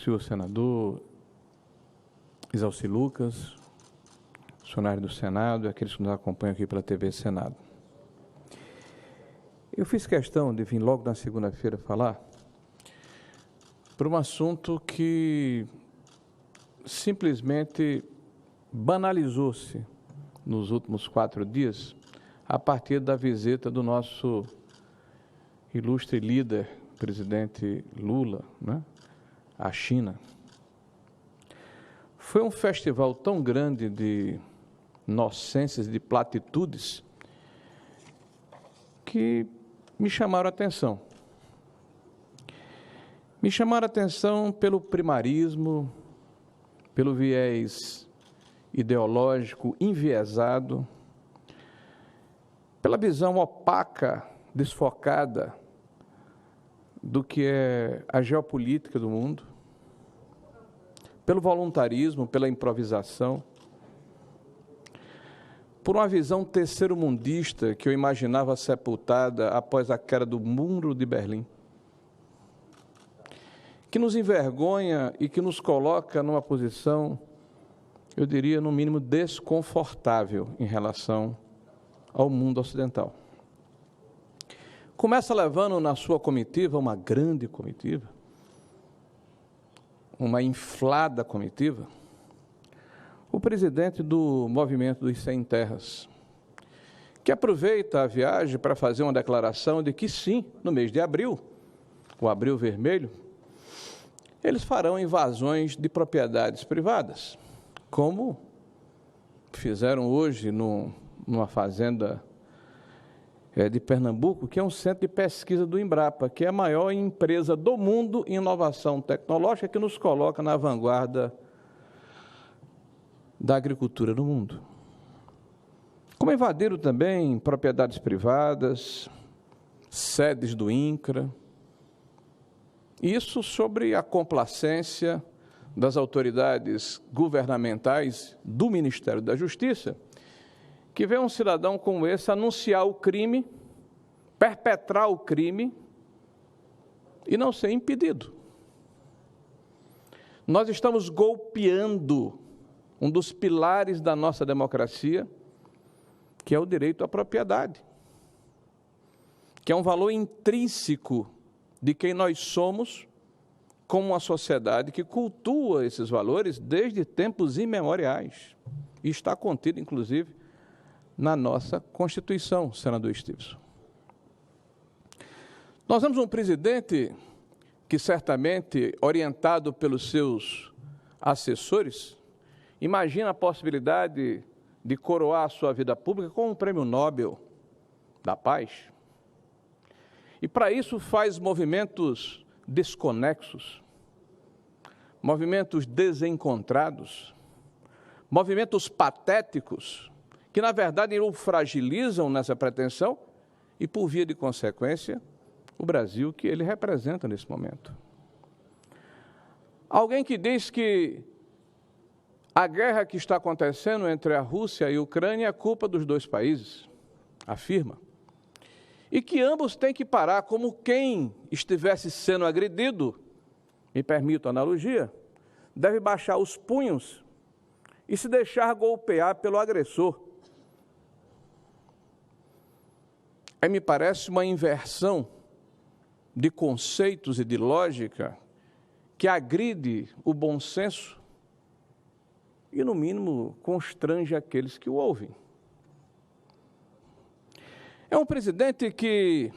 senhor senador Exalci Lucas, funcionário do Senado e aqueles que nos acompanham aqui pela TV Senado. Eu fiz questão de vir logo na segunda-feira falar por um assunto que simplesmente banalizou-se nos últimos 4 dias a partir da visita do nosso ilustre líder, presidente Lula, né, à China. Foi um festival tão grande de nonsenses, de platitudes, que me chamaram a atenção. Me chamaram a atenção pelo primarismo, pelo viés ideológico enviesado, pela visão opaca, desfocada do que é a geopolítica do mundo, pelo voluntarismo, pela improvisação, por uma visão terceiro-mundista que eu imaginava sepultada após a queda do Muro de Berlim, que nos envergonha e que nos coloca numa posição, eu diria, no mínimo, desconfortável em relação ao mundo ocidental. Começa levando na sua comitiva, uma grande comitiva, uma inflada comitiva, o presidente do Movimento dos Sem Terras, que aproveita a viagem para fazer uma declaração de que sim, no mês de abril, o Abril Vermelho, eles farão invasões de propriedades privadas, como fizeram hoje numa fazenda de Pernambuco, que é um centro de pesquisa do Embrapa, que é a maior empresa do mundo em inovação tecnológica, que nos coloca na vanguarda da agricultura no mundo. Como invadiram também propriedades privadas, sedes do INCRA, isso sobre a complacência das autoridades governamentais do Ministério da Justiça, que vê um cidadão como esse anunciar o crime, perpetrar o crime e não ser impedido. Nós estamos golpeando um dos pilares da nossa democracia, que é o direito à propriedade, que é um valor intrínseco de quem nós somos, como uma sociedade que cultua esses valores desde tempos imemoriais. E está contido, inclusive, na nossa Constituição, senador Stevenson. Nós temos um presidente que, certamente, orientado pelos seus assessores, imagina a possibilidade de coroar a sua vida pública com um prêmio Nobel da Paz. E, para isso, faz movimentos desconexos, movimentos desencontrados, movimentos patéticos, que, na verdade, o fragilizam nessa pretensão e, por via de consequência, o Brasil que ele representa nesse momento. Alguém que diz que a guerra que está acontecendo entre a Rússia e a Ucrânia é culpa dos dois países, afirma, e que ambos têm que parar como quem estivesse sendo agredido, me permito a analogia, deve baixar os punhos e se deixar golpear pelo agressor. Me parece uma inversão de conceitos e de lógica que agride o bom senso e, no mínimo, constrange aqueles que o ouvem. É um presidente que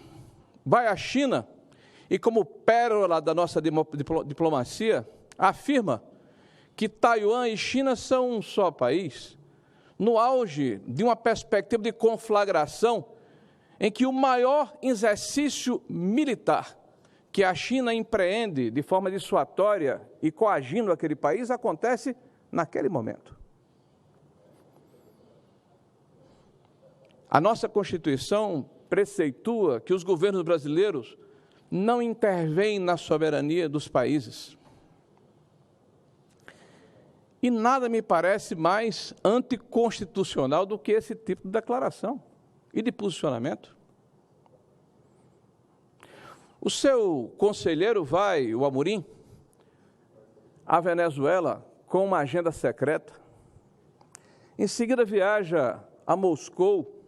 vai à China e, como pérola da nossa diplomacia, afirma que Taiwan e China são um só país, no auge de uma perspectiva de conflagração em que o maior exercício militar que a China empreende de forma dissuasória e coagindo aquele país acontece naquele momento. A nossa Constituição preceitua que os governos brasileiros não intervêm na soberania dos países. E nada me parece mais anticonstitucional do que esse tipo de declaração e de posicionamento. O seu conselheiro o Amorim, à Venezuela com uma agenda secreta. Em seguida, viaja a Moscou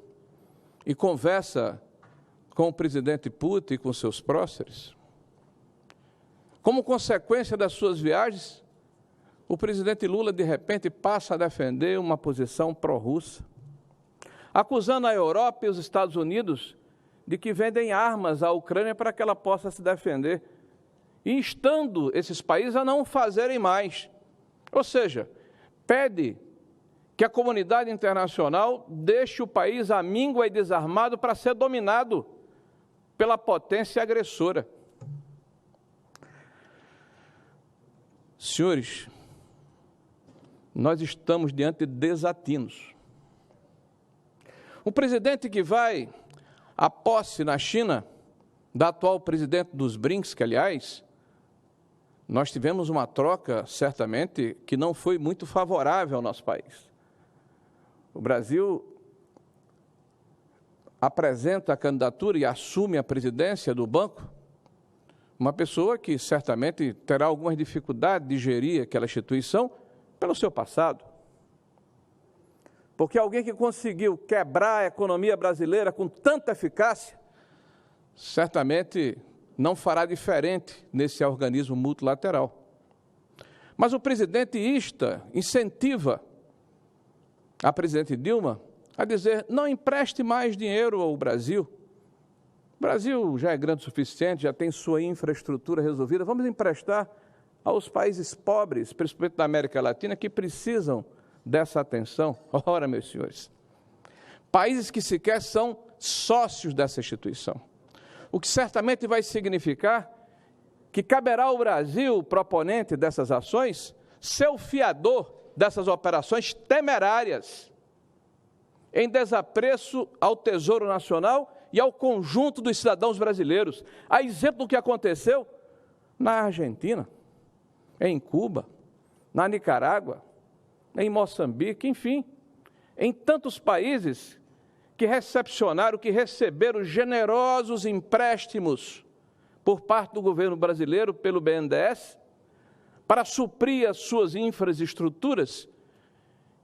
e conversa com o presidente Putin e com seus próceres. Como consequência das suas viagens, o presidente Lula, de repente, passa a defender uma posição pró-russa, acusando a Europa e os Estados Unidos de que vendem armas à Ucrânia para que ela possa se defender, e instando esses países a não fazerem mais. Ou seja, pede que a comunidade internacional deixe o país amíngua e desarmado para ser dominado pela potência agressora. Senhores, nós estamos diante de desatinos. Um presidente que vai à posse na China da atual presidente dos BRICS, que, aliás, nós tivemos uma troca, certamente, que não foi muito favorável ao nosso país. O Brasil apresenta a candidatura e assume a presidência do banco uma pessoa que certamente terá algumas dificuldades de gerir aquela instituição pelo seu passado. Porque alguém que conseguiu quebrar a economia brasileira com tanta eficácia, certamente não fará diferente nesse organismo multilateral. Mas o presidente incentiva a presidente Dilma a dizer: não empreste mais dinheiro ao Brasil. O Brasil já é grande o suficiente, já tem sua infraestrutura resolvida, vamos emprestar aos países pobres, principalmente da América Latina, que precisam dessa atenção. Ora, meus senhores, países que sequer são sócios dessa instituição. O que certamente vai significar que caberá ao Brasil, proponente dessas ações, ser o fiador dessas operações temerárias, em desapreço ao Tesouro Nacional e ao conjunto dos cidadãos brasileiros. A exemplo do que aconteceu na Argentina, em Cuba, na Nicarágua, em Moçambique, enfim, em tantos países que recepcionaram, que receberam generosos empréstimos por parte do governo brasileiro, pelo BNDES, para suprir as suas infraestruturas,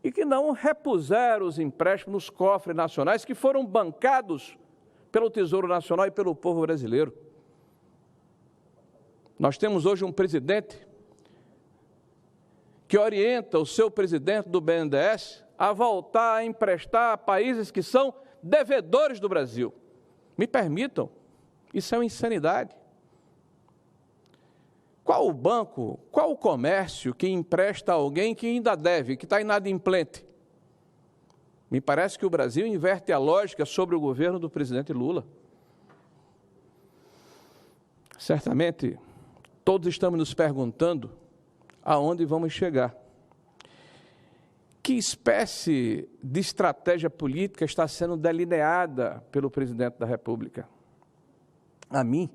e que não repuseram os empréstimos nos cofres nacionais, que foram bancados pelo Tesouro Nacional e pelo povo brasileiro. Nós temos hoje um presidente que orienta o seu presidente do BNDES a voltar a emprestar a países que são devedores do Brasil. Me permitam, isso é uma insanidade. Qual o banco, qual o comércio que empresta a alguém que ainda deve, que está inadimplente? Me parece que o Brasil inverte a lógica sobre o governo do presidente Lula. Certamente, todos estamos nos perguntando aonde vamos chegar. Que espécie de estratégia política está sendo delineada pelo presidente da República? A mim,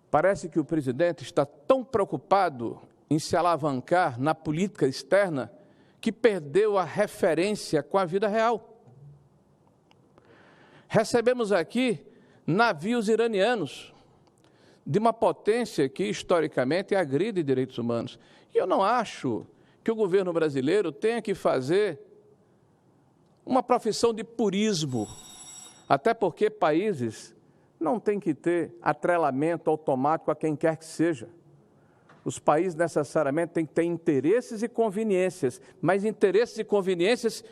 parece que o presidente está tão preocupado em se alavancar na política externa que perdeu a referência com a vida real. Recebemos aqui navios iranianos de uma potência que historicamente agride direitos humanos. E eu não acho que o governo brasileiro tenha que fazer uma profissão de purismo, até porque países não têm que ter atrelamento automático a quem quer que seja. Os países necessariamente têm que ter interesses e conveniências, mas interesses e conveniências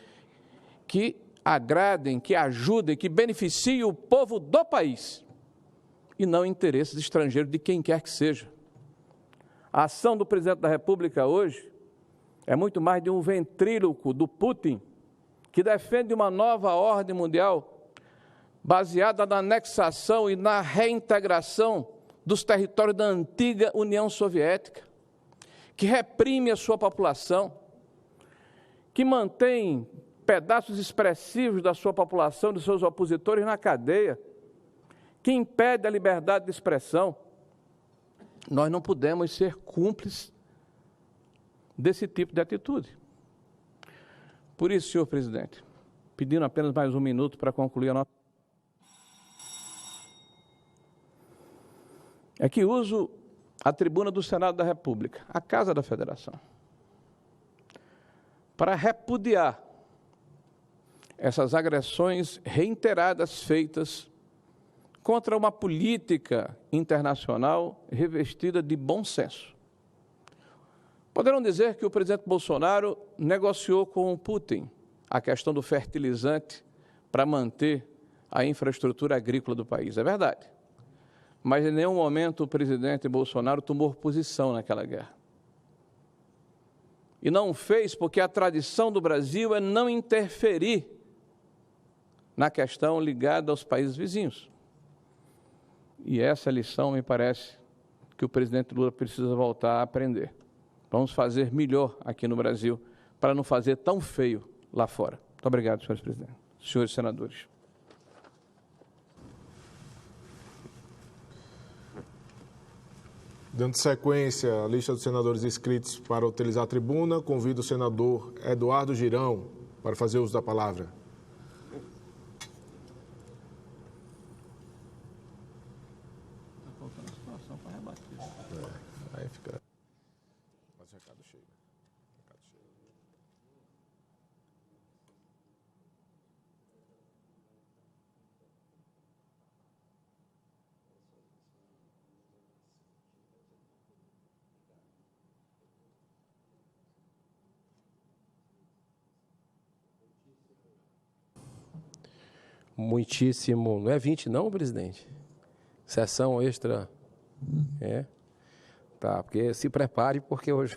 que agradem, que ajudem, que beneficiem o povo do país, e não interesses estrangeiros de quem quer que seja. A ação do presidente da República hoje é muito mais de um ventríloco do Putin, que defende uma nova ordem mundial baseada na anexação e na reintegração dos territórios da antiga União Soviética, que reprime a sua população, que mantém pedaços expressivos da sua população, dos seus opositores na cadeia, que impede a liberdade de expressão. Nós não podemos ser cúmplices desse tipo de atitude. Por isso, senhor presidente, pedindo apenas mais um minuto para concluir a nossa... É que uso a tribuna do Senado da República, a Casa da Federação, para repudiar essas agressões reiteradas feitas contra uma política internacional revestida de bom senso. Poderão dizer que o presidente Bolsonaro negociou com o Putin a questão do fertilizante para manter a infraestrutura agrícola do país. É verdade. Mas em nenhum momento o presidente Bolsonaro tomou posição naquela guerra. E não fez porque a tradição do Brasil é não interferir na questão ligada aos países vizinhos. E essa lição, me parece, que o presidente Lula precisa voltar a aprender. Vamos fazer melhor aqui no Brasil, para não fazer tão feio lá fora. Muito obrigado, senhores presidentes, senhores senadores. Dando sequência à lista dos senadores inscritos para utilizar a tribuna, convido o senador Eduardo Girão para fazer uso da palavra. Aí fica. Mas o recado chega. Muitíssimo. Não é 20 não, presidente? Sessão extra. É. Tá, porque se prepare, porque hoje...